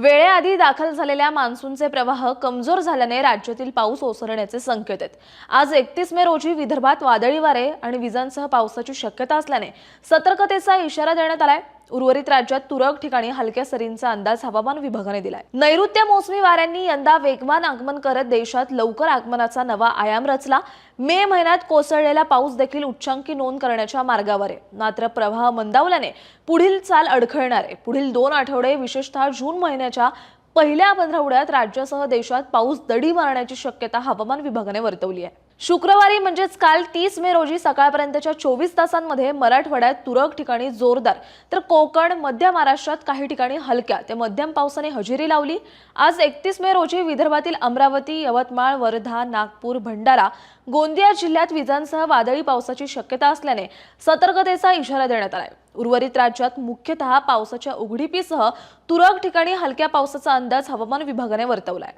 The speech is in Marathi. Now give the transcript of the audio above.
वेळेआधी दाखल झालेल्या मान्सूनचे प्रवाह कमजोर झाल्याने राज्यातील पाऊस ओसरण्याचे संकेत आहेत। आज 31 मे रोजी विदर्भात वादळी वारे आणि विजांसह पावसाची शक्यता असल्याने सतर्कतेचा इशारा देण्यात आलाय। उर्वरित राज्यात तुरळक ठिकाणी हलक्या सरींचा अंदाज हवामान विभागाने दिलाय। नैऋत्य मोसमी वाऱ्यांनी यंदा वेगवान आगमन करत देशात लवकर आगमनाचा नवा आयाम रचला। मे महिन्यात कोसळलेला पाऊस देखील उच्चांकी नोंद करण्याच्या मार्गावर आहे। मात्र प्रवाह मंदावल्याने पुढील चाल अडखळणार आहे। पुढील 2 आठवडे विशेषतः जून महिन्याच्या पहिल्या पंधरवड्यात राज्यासह देशात पाऊस दडी मारण्याची शक्यता हवामान विभागाने वर्तवली आहे। शुक्रवारी म्हणजेच काल 30 मे रोजी सकाळपर्यंतच्या 24 तासांमध्ये मराठवाड्यात तुरळक ठिकाणी जोरदार तर कोकण मध्य महाराष्ट्रात काही ठिकाणी हलक्या ते मध्यम पावसाने हजेरी लावली। आज 31 मे रोजी विदर्भातील अमरावती, यवतमाळ, वर्धा, नागपूर, भंडारा, गोंदिया जिल्ह्यात विजांसह वादळी पावसाची शक्यता असल्याने सतर्कतेचा इशारा देण्यात आलाय। उर्वरित राज्यात मुख्यतः पावसाच्या उघडीपीसह तुरळक ठिकाणी हलक्या पावसाचा अंदाज हवामान विभागाने वर्तवलाय।